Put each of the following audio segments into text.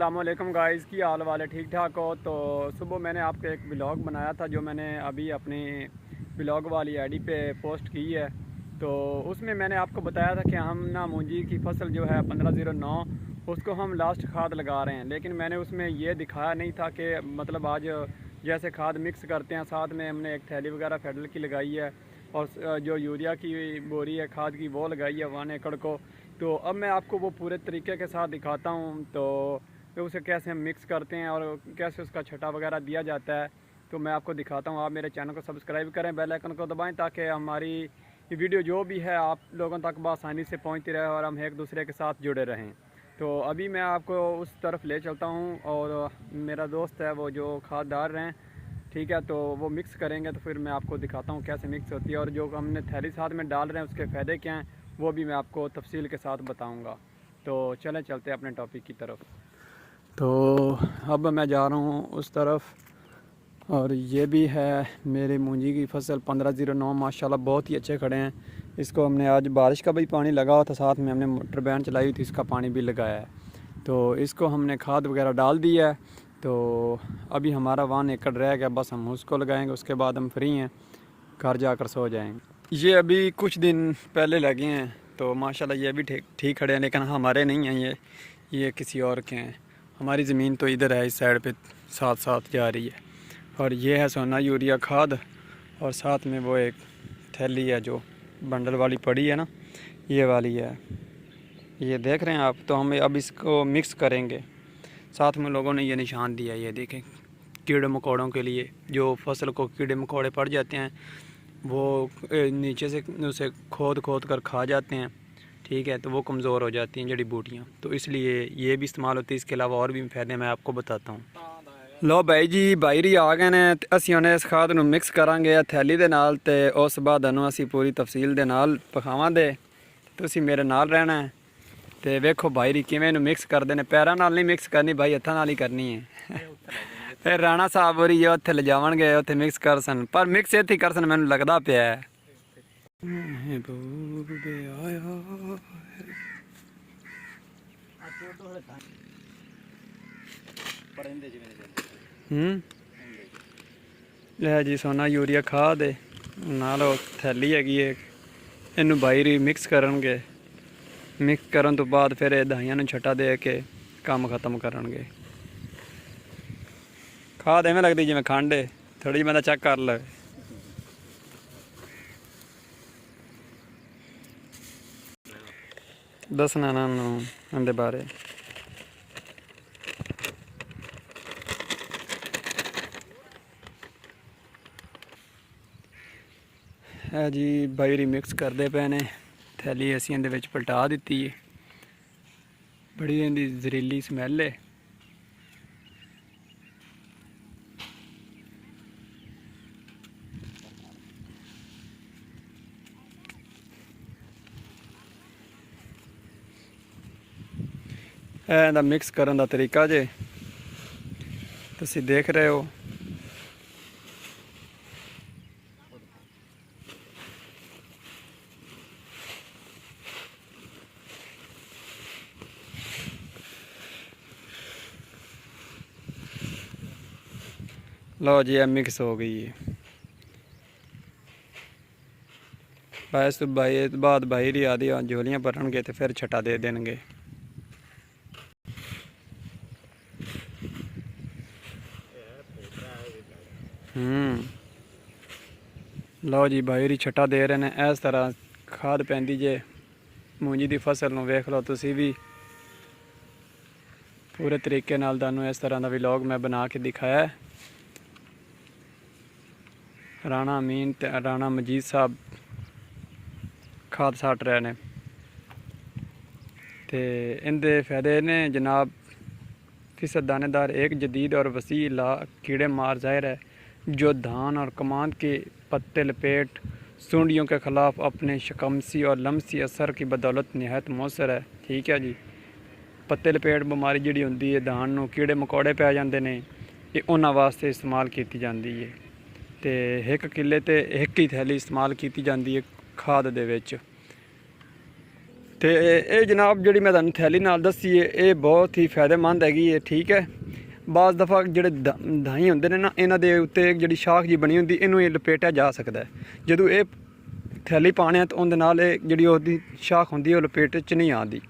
अस्सलाम वालेकुम गाइस, की हाल वाले ठीक ठाक हो। तो सुबह मैंने आपको एक ब्लॉग बनाया था जो मैंने अभी अपनी ब्लॉग वाली आईडी पे पोस्ट की है। तो उसमें मैंने आपको बताया था कि हम ना मूंजी की फसल जो है 1509 उसको हम लास्ट खाद लगा रहे हैं, लेकिन मैंने उसमें ये दिखाया नहीं था कि मतलब आज जैसे खाद मिक्स करते हैं साथ में हमने एक थैली वगैरह फेडरल की लगाई है और जो यूरिया की बोरी है खाद की वो लगाई है 1 एकड़ को। तो अब मैं आपको वो पूरे तरीके के साथ दिखाता हूँ तो उसे कैसे हम मिक्स करते हैं और कैसे उसका छटा वगैरह दिया जाता है। तो मैं आपको दिखाता हूँ। आप मेरे चैनल को सब्सक्राइब करें, बेल आइकन को दबाएं ताकि हमारी ये वीडियो जो भी है आप लोगों तक बआसानी से पहुँचती रहे और हम एक दूसरे के साथ जुड़े रहें। तो अभी मैं आपको उस तरफ ले चलता हूँ और मेरा दोस्त है वो जो खाद डाल रहे हैं, ठीक है। तो वो मिक्स करेंगे तो फिर मैं आपको दिखाता हूँ कैसे मिक्स होती है और जो हमने थैली साथ में डाल रहे हैं उसके फ़ायदे क्या हैं वो भी मैं आपको तफसील के साथ बताऊँगा। तो चलें चलते हैं अपने टॉपिक की तरफ। तो अब मैं जा रहा हूँ उस तरफ और ये भी है मेरी मूंजी की फसल 1509 माशाल्लाह बहुत ही अच्छे खड़े हैं। इसको हमने आज बारिश का भी पानी लगा हुआ था, साथ में हमने मोटर बैन चलाई हुई थी, इसका पानी भी लगाया है। तो इसको हमने खाद वगैरह डाल दी है। तो अभी हमारा 1 एकड़ रह गया, बस हम उसको लगाएंगे, उसके बाद हम फ्री हैं, घर जाकर सो जाएंगे। ये अभी कुछ दिन पहले लगे हैं तो माशाल्लाह ये भी ठीक खड़े हैं, लेकिन हमारे नहीं हैं, ये किसी और के हैं। हमारी ज़मीन तो इधर है, इस साइड पे साथ साथ जा रही है। और ये है सोना यूरिया खाद और साथ में वो एक थैली है जो बंडल वाली पड़ी है ना, ये वाली है, ये देख रहे हैं आप। तो हम अब इसको मिक्स करेंगे। साथ में लोगों ने ये निशान दिया, ये देखें, कीड़े मकोड़ों के लिए, जो फसल को कीड़े मकोड़े पड़ जाते हैं वो नीचे से उसे खोद खोद कर खा जाते हैं, ठीक है। तो वो कमज़ोर हो जाती हैं जड़ी बूटियाँ, तो इसलिए ये भी इस्तेमाल होती है। इसके अलावा और भी फ़ायदे मैं आपको बताता हूँ। लो भाई जी, बाहरी आ गए ने ते असीं हुण इस खाद नूं मिक्स करांगे थैली दे नाल ते उस बाद नूं असीं पूरी तफसील दे नाल पखावांगे। तुसीं मेरे नाल रहना है ते वेखो बाहरी किवें नूं मिक्स करदे ने। पैरां नाल नहीं मिक्स करनी भाई, हत्थां नाल ही करनी है। फिर राणा साहब होरी ये उत्थे ले जावणगे, उत्थे मिक्स करसन, पर मिक्स इत्थे करसन मैनूं लगदा पिया है। ਲੈ ਜੀ ਸੋਨਾ यूरिया खाद नाल थैली हैगी है, इनू बाहरी मिक्स करनगे। मिक्स करन तो बाद फिर दहाइयां नूं छटा दे के काम खत्म करनगे। खाद इवें लगदी जिवें खंड है, थोड़ी जी बंदा चेक कर ले। दसना इन्हां इहदे बारे। है जी बाहरी मिक्स करते पे ने, थैली असीं इहदे विच पलटा दित्ती है। बड़ी इहदी जहरीली स्मैल है। इहदा मिक्स करन दा तरीका जे तुसीं देख रहे हो। लो जी अब मिक्स हो गई है। बस तो बाद बाहरी आदि झोलियाँ भरनगे तो फिर छटा दे देंगे। लो जी बाहरी छटा दे रहे हैं। इस तरह खाद पैंदी जे मूंजी की फसल नूं, वेख लो तुसीं भी पूरे तरीके नाल। तुहानूं इस तरह का व्लॉग मैं बना के दिखाया है। राणा अमीन ते राणा मजीद साहब खाद सट रहे हैं ते इनके फ़ायदे ने जनाब। फीसद दानेदार एक जदीद और वसी ला कीड़े मार ज़ाहिर है जो धान और कमांद के पत्ते लपेट सुंडियों के ख़िलाफ़ अपने शकमसी और लमसी असर की बदौलत नहायत मौसर है, ठीक है जी। पत्ते लपेट बीमारी जिहड़ी हुंदी है, धान नूं कीड़े मकोड़े पै जांदे ने, ये उन्हां वास्ते इस्तेमाल की जाती है। तो 1 किले ते 1 ही थैली इस्तेमाल की जाती है खाद दे विच। तो ये जनाब जी मैं तुहानू थैली नाल दसी है, ये बहुत ही फायदेमंद हैगी है। ठीक है, बाज़ दफ़ा जोड़े दाई होंगे ने ना, इन्हां दे उत्ते जिहड़ी शाख जी बनी होंदी, इनू लपेटा जा सकता है। जदों ये थैली पाने तो उहदे नाल जिहड़ी ओहदी शाख होंदी है लपेट च नहीं आती,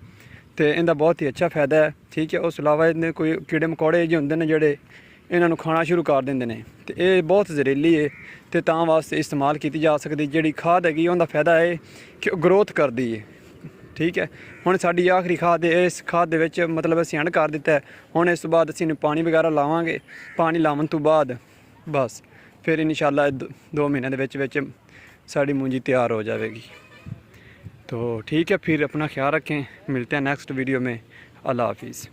तो इनका बहुत ही अच्छा फायदा है। ठीक है, उस अलावा इन्हें कोई कीड़े मकोड़े जो होंगे ने जोड़े इन्हों खाना शुरू कर देंगे ने, तो ये बहुत जहरीली है, तो तां वास्ते इस्तेमाल की जा सकती। जी खाद हैगी उनका फायदा है कि ग्रोथ करती है। ठीक है, हुण साडी आखिरी खाद है, इस खाद दे विच मतलब असीं एंड कर दिता है। हुण इस तो बाद असीं पानी वगैरह लावांगे, पानी लावन तो बाद बस फिर इंशाअल्लाह 2 महीने दे विच विच साडी मूंजी तैयार हो जाएगी। तो ठीक है, फिर अपना ख्याल रखें, मिलते हैं नेक्स्ट वीडियो में। अल्लाह हाफिज़।